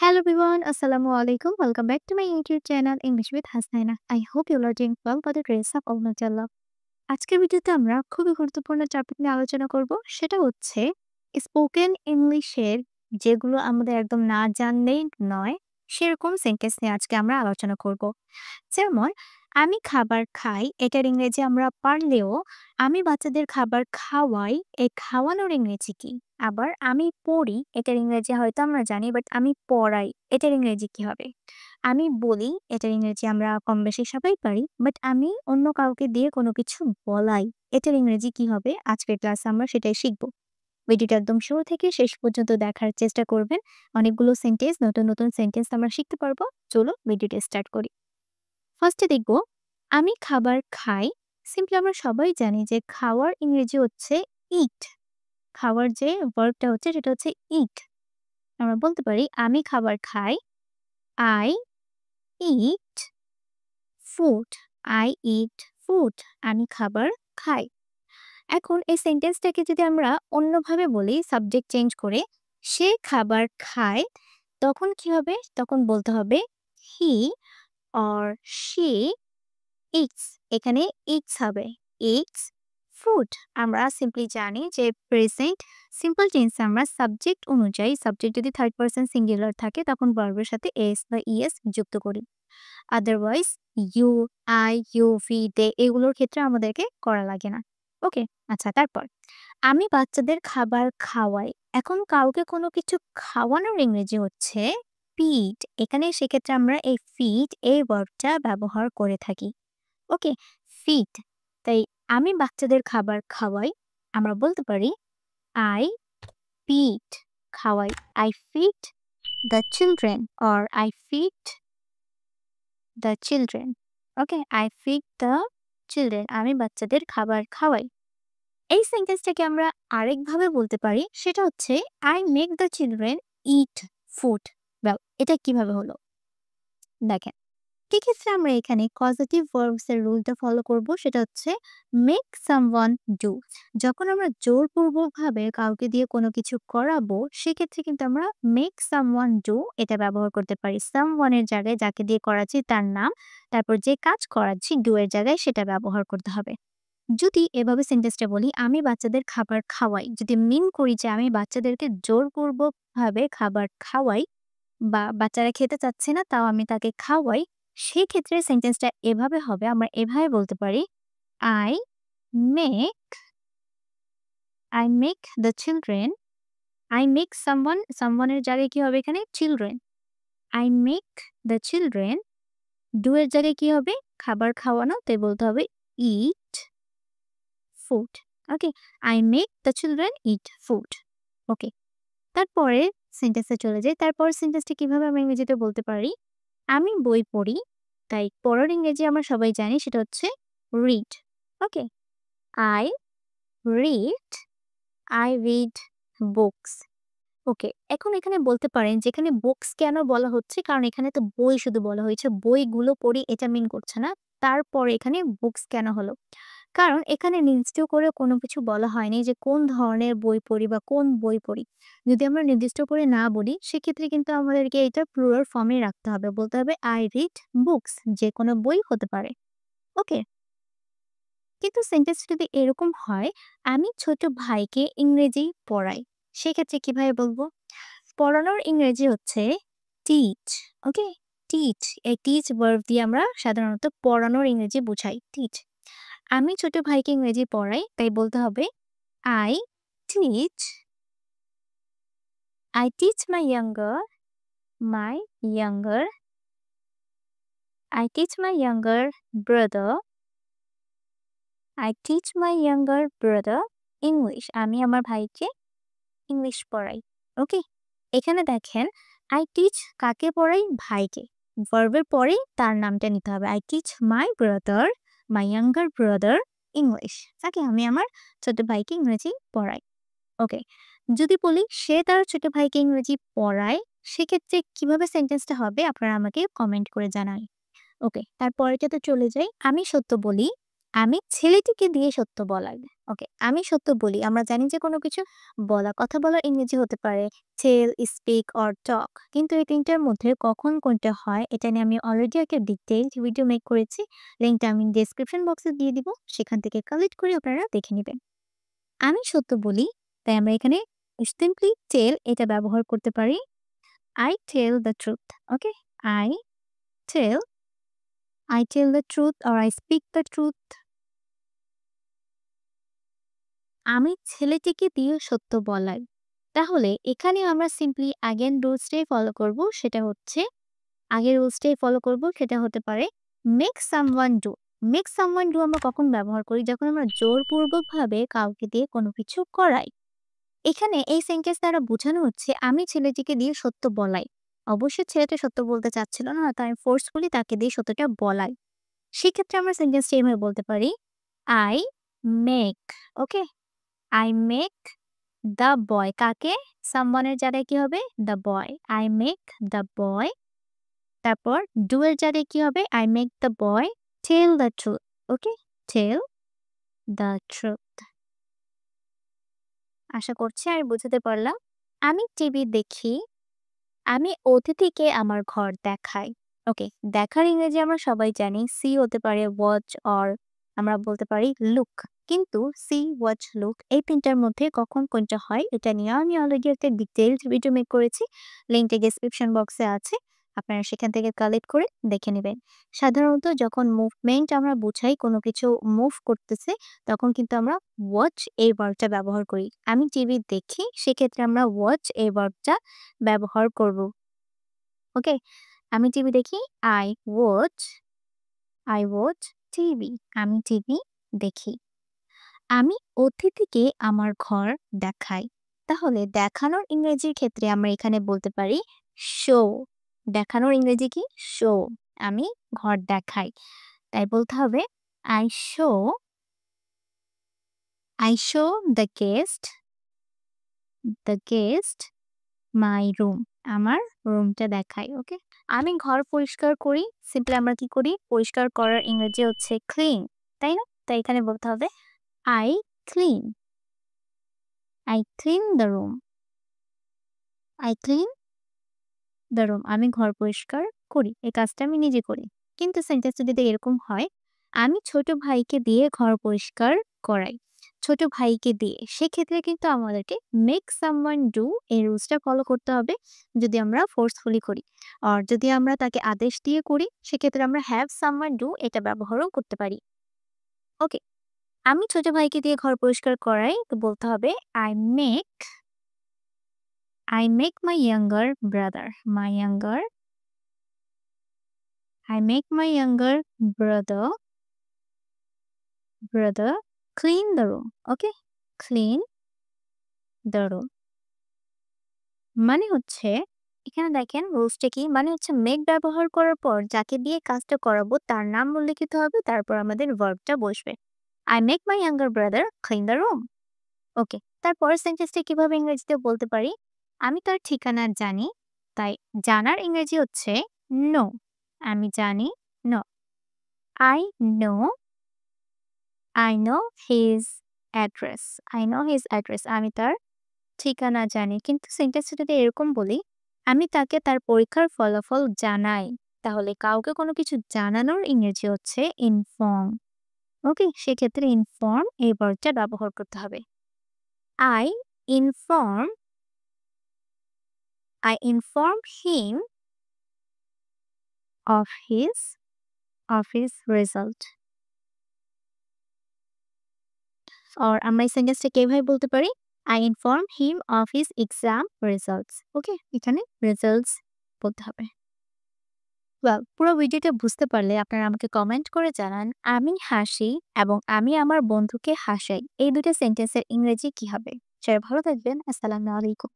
Hello everyone, Assalamu alaikum. Welcome back to my YouTube channel English with Hasnaina. I hope you are doing well by the grace of Almighty Allah. আজকের ভিডিওতে আমরা খুবই গুরুত্বপূর্ণ topic নিয়ে আলোচনা করব। সেটা হচ্ছে স্পোকেন ইংলিশের যেগুলো আমাদের একদম না জানলেই নয় সেরকম সেন্টেন্স নিয়ে আজকে আমরা আলোচনা করব। যেমন আমি খাবার খাই এটার ইংরেজি আমরা পারলেও আমি বাচ্চাদের খাবার খাওয়াই এই খাওয়ানোর ইংরেজি কি? আবার আমি পড়ি এটার ইংরেজি হয়তো আমরা জানি বাট আমি পড়াই এটার ইংরেজি কি হবে? আমি বলি এটার ইংরেজি আমরা কম বেশি সবাই পারি বাট আমি অন্য কাউকে দিয়ে কোনো কিছু বলাই এটার ইংরেজি কি হবে? আজকের ক্লাসে আমরা সেটাই শিখব। ভিডিওটা একদম শুরু থেকে শেষ পর্যন্ত দেখার চেষ্টা করবেন। অনেকগুলো সেন্টেন্স নতুন নতুন সেন্টেন্স আমরা শিখতে পারবো। চলো ভিডিওটা স্টার্ট করি। ফার্স্টে দেখব আমি খাবার খাই। সিম্পলি আমরা সবাই জানি যে খাওয়ার ইংরেজি হচ্ছে ইট। খাওয়ার যে ভার্বটা হচ্ছে সেটা হচ্ছে ইট। আমরা বলতে পারি আমি খাবার খাই। I eat food. I eat food. আমি খাবার খাই। এখন এই সেন্টেন্সটাকে যদি আমরা অন্যভাবে বলি সাবজেক্ট চেঞ্জ করে সে খাবার খায় তখন কি হবে? তখন বলতে হবে হি অর শি ইটস। এখানে ইটস হবে। Eats food. আমরা সিম্পলি জানি যে প্রেজেন্ট সিম্পল টেন্স আমরা সাবজেক্ট অনুযায়ী সাবজেক্ট যদি থার্ড পারসন সিঙ্গুলার থাকে তখন ভার্বের সাথে এস বা ইএস যুক্ত করি। Otherwise you, I, you, we, they এগুলোর ক্ষেত্রে আমাদেরকে করা লাগে না। ওকে, আচ্ছা তারপর আমি বাচ্চাদের খাবার খাওয়াই। এখন কাউকে কোনো কিছু খাওয়ানোর ইংরেজি হচ্ছে ফিড। এখানে সেক্ষেত্রে আমরা এই ফিড এই ভার্বটা ব্যবহার করে থাকি। ওকে, ফিড। তাই আমি বাচ্চাদের খাবার খাওয়াই। আমরা বলতে পারি আই ফিড খাওয়াই। I feed the children or I feed the children. Okay, I feed the children. আমি বাচ্চাদের খাবার খাওয়াই। এই সেন্টেন্সটাকে আমরা আরেকভাবে বলতে পারি সেটা হচ্ছে I make the children eat food. Well, এটা কিভাবে হলো? দেখেন, এক্ষেত্রে আমরা এখানে কজেটিভ ভার্বস এর রুলটা ফলো করব। সেটা হচ্ছে মেক সামওয়ান ডু। যখন আমরা জোরপূর্বকভাবে কাউকে দিয়ে কোনো কিছু করাবো সেক্ষেত্রে কিন্তু আমরা মেক সামওয়ান ডু এটা ব্যবহার করতে পারি। সামওয়ান এর জায়গায় যাকে দিয়ে করাচ্ছি তার নাম, তারপর যে কাজ করাচ্ছি ডু এর জায়গায় সেটা ব্যবহার করতে হবে। যদি এভাবে সেন্টেন্সটা বলি আমি বাচ্চাদের খাবার খাওয়াই, যদি মিন করি যে আমি বাচ্চাদেরকে জোরপূর্বকভাবে খাবার খাওয়াই বা বাচ্চারা খেতে চাচ্ছে না তাও আমি তাকে খাওয়াই, সেক্ষেত্রে সেন্টেন্সটা এভাবে হবে। আমরা এভাবে বলতে পারি I make I make the children. I make সামওয়ানের জায়গায় কি হবে এখানে? Children. I make the children. Do এর জায়গায় কি হবে? খাবার খাওয়ানো, তাই বলতে হবে eat food. Okay, I make the children eat food. Okay, তারপরে সেন্টেন্সে চলে যাই। তারপর সেন্টেন্সটা কিভাবে আমরা ইংরেজিতে বলতে পারি? আমি বই পড়ি। তাই পড়ার ইংরেজি আমরা সবাই জানি সেটা হচ্ছে read. Okay, I read I read books. Okay, এখন এখানে বলতে পারেন যেখানে বুকস কেন বলা হচ্ছে? কারণ এখানে তো বই শুধু বলা হয়েছে, বইগুলো পড়ি এটা মিন করছে না। তারপরে এখানে বুকস কেন হলো? কারণ এখানে নির্দিষ্ট করে কোনো কিছু বলা হয়নি যে কোন ধরনের বই পড়ি বা কোন বই পড়ি। যদি আমরা নির্দিষ্ট করে না বলি সেক্ষেত্রে কিন্তু আমাদেরকে এটা প্লুরাল ফর্মে রাখতে হবে। বলতে হবে আই রিড বুকস, যে কোনো বই হতে পারে। ওকে, কিন্তু সেন্টেন্স যদি এরকম হয় আমি ছোট ভাইকে ইংরেজি পড়াই, সেক্ষেত্রে কিভাবে বলবো? পড়ানোর ইংরেজি হচ্ছে টিচ। ওকে, টিচ। এই টিচ ভার্ব দিয়ে আমরা সাধারণত পড়ানোর ইংরেজি বুঝাই টিচ। আমি ছোট ভাইকে ইংরেজি পড়াই, তাই বলতে হবে I teach I teach my younger I teach my younger brother I teach my younger brother English. আমি আমার ভাইকে ইংলিশ পড়াই। ওকে, এখানে দেখেন আই টিচ কাকে পড়াই? ভাইকে। ভার্বের পরে তার নামটা নিতে হবে। I teach my brother my younger brother English. তাকে আমি আমার ছোট ভাইকে ইংরেজি পড়াই। ওকে, যদি বলি সে তার ছোট ভাইকে ইংরেজি পড়ায় সেক্ষেত্রে কিভাবে সেন্টেন্সটা হবে আপনারা আমাকে কমেন্ট করে জানান। ওকে, তারপরেটাতে চলে যাই। আমি সত্য বলি, আমি ছেলেটিকে দিয়ে সত্য বলাই। ওকে, আমি সত্য বলি। আমরা জানি যে কোনো কিছু বলা, কথা বলার ইংরেজি হতে পারে টেল, স্পিক অর টক। কিন্তু এই ৩ টার মধ্যে কখন কোনটা হয় এটা নিয়ে আমি অলরেডি একটা ডিটেইলড ভিডিও মেক করেছি। লিঙ্কটা আমি ডেসক্রিপশন বক্সে দিয়ে দিব। সেখান থেকে কালেক্ট করে আপনারা দেখে নিবেন। আমি সত্য বলি, তাই আমরা এখানে সিম্পলি টেল এটা ব্যবহার করতে পারি। I tell the truth. Okay? I tell I tell the truth or I speak the truth. আমি ছেলেটিকে দিয়ে সত্য বলাই। তাহলে এখানেও আমরা সিম্পলি আগের রুলসটাই ফলো করব। সেটা হচ্ছে আগের রুলসটাই ফলো করব। সেটা হতে পারে make someone do. Make someone do আমরা কখন ব্যবহার করি? যখন আমরা জোরপূর্বকভাবে কাউকে দিয়ে কোনো কিছু করাই। এখানে এই সেন্টেন্স দ্বারা বোঝানো হচ্ছে আমি ছেলেটিকে দিয়ে সত্য বলাই। অবশ্যই ছেলেটা সত্য বলতে চাচ্ছিল না, তাই আমি ফোর্সফুলি তাকে দিয়ে সত্যটা বলাই। সেক্ষেত্রে আমরা সেন্টেন্সটা এভাবে বলতে পারি I make. Okay? I make the boy কাকে? সামওয়ানের জায়গায় কি হবে? The boy. I make the boy. তারপর ডু এর জায়গায় কি হবে? I make the boy tell the truth. Okay? Tell the truth. আশা করছি আমি বুঝাতে পারলাম। আমি টিভি দেখি। আমি অতিথিকে আমার ঘর দেখাই। ওকে, দেখার ইংরেজি আমরা সবাই জানি সি হতে পারে ওয়াচ অর আমরা বলতে পারি লুক। কিন্তু সি, ওয়াচ, লুক এই ৩ টার মধ্যে কখন কোনটা হয় এটা নিয়ে আমি অলরেডি একটা ডিটেইলড ভিডিও মেক করেছি। লিঙ্কটা ডেসক্রিপশন বক্সে আছে। আপনারা সেখান থেকে কালেক্ট করে দেখে নিবেন। সাধারণত যখন মুভমেন্ট আমরা বুঝাই কোনো কিছু মুভ করতেছে তখন কিন্তু আমরা ওয়াচ এই ভার্বটা ব্যবহার করি। আমি টিভি দেখি সেক্ষেত্রে আমরা ওয়াচ এই ভার্বটা ব্যবহার করব। ওকে? আমি টিভি দেখি I watch I watch TV. আমি টিভি দেখি। আমি অতিথিকে আমার ঘর দেখাই। তাহলে দেখানোর ইংরেজির ক্ষেত্রে আমরা এখানে বলতে পারি show। দেখানোর ইংরেজি কি? show। আমি ঘর দেখাই। তাই বলতে হবে I show the guest my room. আমার রুমটা দেখাই। ওকে? আমি ঘর পরিষ্কার করি। সিম্পলি আমরা কি করি? পরিষ্কার করার ইংরেজি হচ্ছে ক্লিন। তাই না? তাই এখানে বলতে হবে I clean I clean the room I clean the room আমি ঘর পরিষ্কার করি। এই কাজটা আমি নিজে করি। কিন্তু সেন্টেন্সটা যদি এরকম হয়, আমি ছোট ভাইকে দিয়ে ঘর পরিষ্কার করাই। ছোট ভাইকে দিয়ে। সেক্ষেত্রে কিন্তু আমাদেরকে মেক সামওয়ান ডু এই রুলসটা ফলো করতে হবে যদি আমরা ফোর্সফুলি করি। আর যদি আমরা তাকে আদেশ দিয়ে করি সেক্ষেত্রে আমরা হ্যাভ সামওয়ান ডু এটা ব্যবহারও করতে পারি। ওকে? আমি ছোট ভাইকে দিয়ে ঘর পরিষ্কার করাই তো বলতে হবে I make my younger brother I make my younger brother clean the room. Okay? Clean the room. মানে হচ্ছে এখানে দেখেন রুলসটা কি? মানে হচ্ছে মেক ব্যবহার করার পর যাকে দিয়ে কাজটা করাবো তার নাম উল্লেখিত হবে তারপর আমাদের ভার্বটা বসবে। I make my younger brother clean the room. ওকে। তারপরের সেন্টেন্সটা কিভাবে ইংরেজিতে বলতে পারি? আমি তার ঠিকানা জানি। তাই জানার ইংরেজি হচ্ছে know। আমি জানি know। I know his address। আমি তার ঠিকানা জানি। কিন্তু সেন্টেন্সটা যদি এরকম বলি, আমি তাকে তার পরীক্ষার ফলাফল জানাই। তাহলে কাউকে কোনো কিছু জানানোর ইংরেজি হচ্ছে inform। ওকে? সেক্ষেত্রে inform এই ভার্বটা ব্যবহার করতে হবে। I inform him of his result। or আমরা এই সেন্টেন্সটাকে এভাবে বলতে পারি I inform him of his exam results। ওকে? এখানে results বলতে হবে। ওয়েল, পুরো ভিডিওটা বুঝতে পারলে আপনারা আমাকে কমেন্ট করে জানান আমি হাসি এবং আমি আমার বন্ধুকে হাসাই এই দুটো সেন্টেন্সের ইংরেজি কি হবে? সবাই ভালো থাকবেন। আসসালামু আলাইকুম।